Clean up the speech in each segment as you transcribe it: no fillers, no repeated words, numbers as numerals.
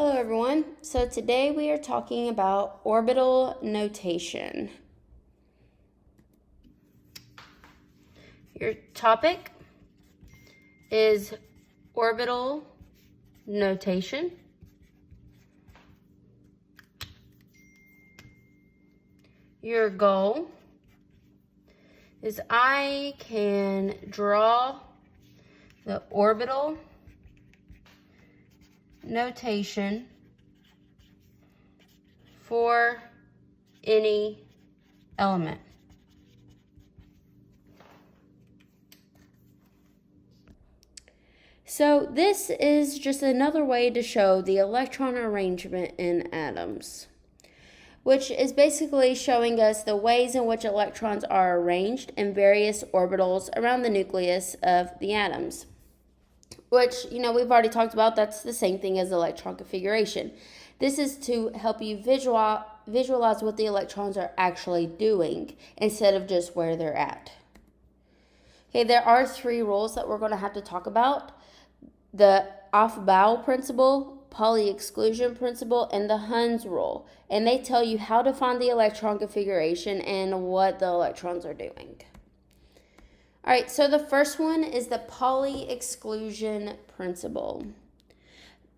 Hello everyone. So today we are talking about orbital notation. Your topic is orbital notation. Your goal is I can draw the orbital notation for any element. So this is just another way to show the electron arrangement in atoms, which is basically showing us the ways in which electrons are arranged in various orbitals around the nucleus of the atoms. Which, we've already talked about, that's the same thing as electron configuration. This is to help you visualize what the electrons are actually doing instead of just where they're at. Okay, there are 3 rules that we're going to have to talk about. The Aufbau principle, Pauli exclusion principle, and the Hund's rule. And they tell you how to find the electron configuration and what the electrons are doing. All right, so the first one is the Pauli exclusion principle,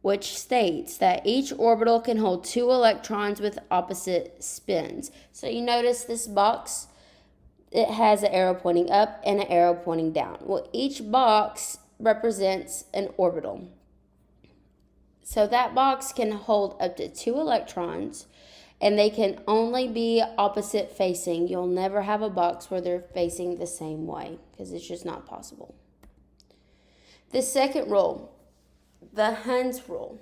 which states that each orbital can hold 2 electrons with opposite spins. So you notice this box, it has an arrow pointing up and an arrow pointing down. Well, each box represents an orbital. So that box can hold up to 2 electrons, and they can only be opposite facing. You'll never have a box where they're facing the same way because it's just not possible. The second rule, the Hund's rule.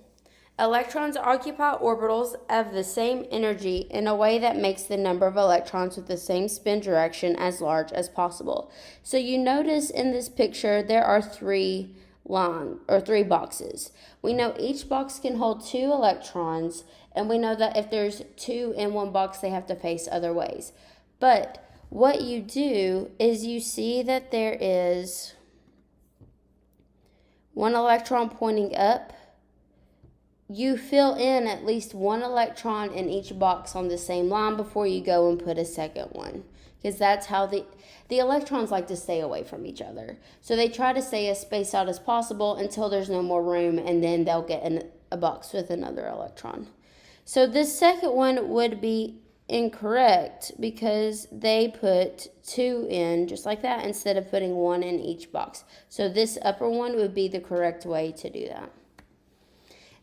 Electrons occupy orbitals of the same energy in a way that makes the number of electrons with the same spin direction as large as possible. So you notice in this picture there are 3 boxes. We know each box can hold 2 electrons, and we know that if there's 2 in one box, they have to face other ways. But what you do is you see that there is 1 electron pointing up. You fill in at least 1 electron in each box on the same line before you go and put a second one, because that's how the electrons like to stay away from each other. So they try to stay as spaced out as possible until there's no more room, and then they'll get in a box with another electron. So this second one would be incorrect because they put 2 in just like that instead of putting 1 in each box. So this upper one would be the correct way to do that.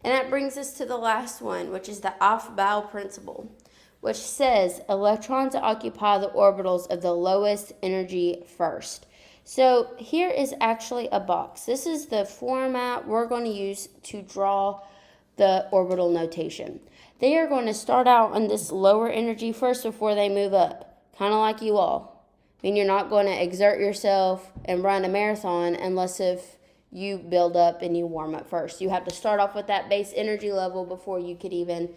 And that brings us to the last one, which is the Aufbau principle, which says electrons occupy the orbitals of the lowest energy first. So here is actually a box. This is the format we're going to use to draw the orbital notation. They are going to start out on this lower energy first before they move up, kind of like you all. I mean, you're not going to exert yourself and run a marathon unless if you build up and you warm up first. You have to start off with that base energy level before you could even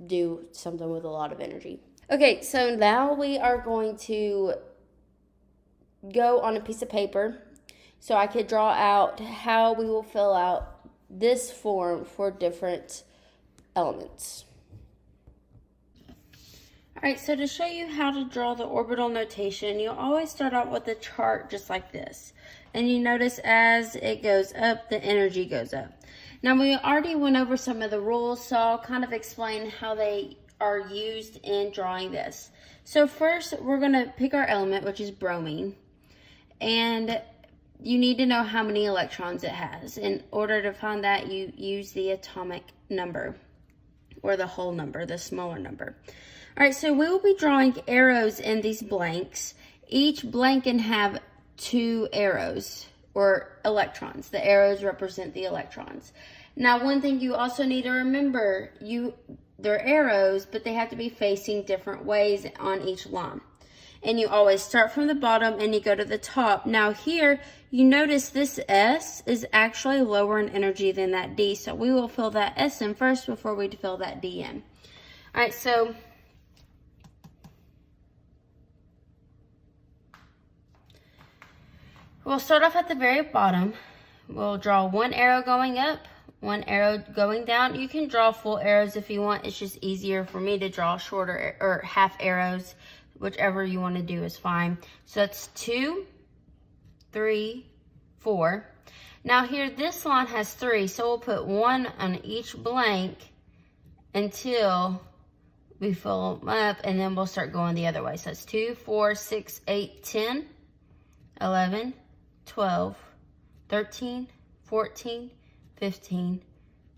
do something with a lot of energy. Okay, so now we are going to go on a piece of paper so I could draw out how we will fill out this form for different elements. All right, so to show you how to draw the orbital notation, you'll always start out with a chart just like this. And you notice as it goes up, the energy goes up. Now, we already went over some of the rules, so I'll kind of explain how they are used in drawing this. So first, we're going to pick our element, which is bromine. And you need to know how many electrons it has. In order to find that, you use the atomic number, or the whole number, the smaller number. All right, so we will be drawing arrows in these blanks. Each blank can have 2 arrows, or electrons. The arrows represent the electrons. Now, one thing you also need to remember, they're arrows, but they have to be facing different ways on each line. And you always start from the bottom and you go to the top. Now here, you notice this S is actually lower in energy than that D, so we will fill that S in first before we fill that D in. All right, so we'll start off at the very bottom. We'll draw 1 arrow going up, one arrow going down. You can draw full arrows if you want. It's just easier for me to draw shorter or half arrows. Whichever you want to do is fine. So that's 2, 3, 4. Now here, this line has 3, so we'll put 1 on each blank until we fill them up, and then we'll start going the other way. So that's 2, 4, 6, 8, 10, 11, 12, 13, 14, 15,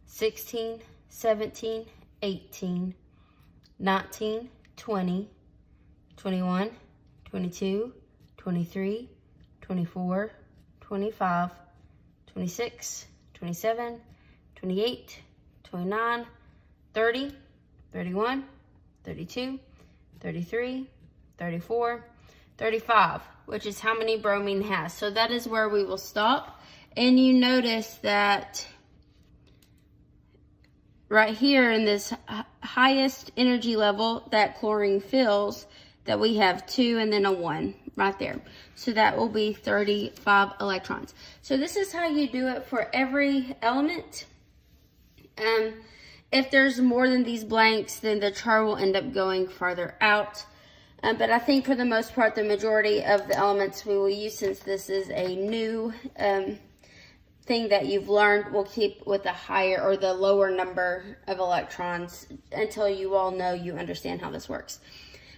16, 17, 18, 19, 20, 21, 22, 23, 24, 25, 26, 27, 28, 29, 30, 31, 32, 33, 34, 35, which is how many bromine has. So that is where we will stop. And you notice that right here in this highest energy level that chlorine fills, that we have 2 and then a 1 right there. So that will be 35 electrons. So this is how you do it for every element. If there's more than these blanks, then the chart will end up going farther out. But I think for the most part, the majority of the elements we will use, since this is a new thing that you've learned, we'll keep with the higher or the lower number of electrons until you all know, you understand how this works.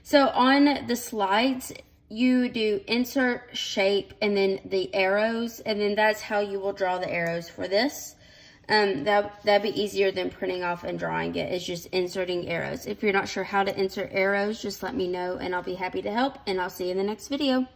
So on the slides, you do insert, shape, and then the arrows, and then that's how you will draw the arrows for this. That'd be easier than printing off and drawing it. It's just inserting arrows. If you're not sure how to insert arrows, just let me know and I'll be happy to help, and I'll see you in the next video.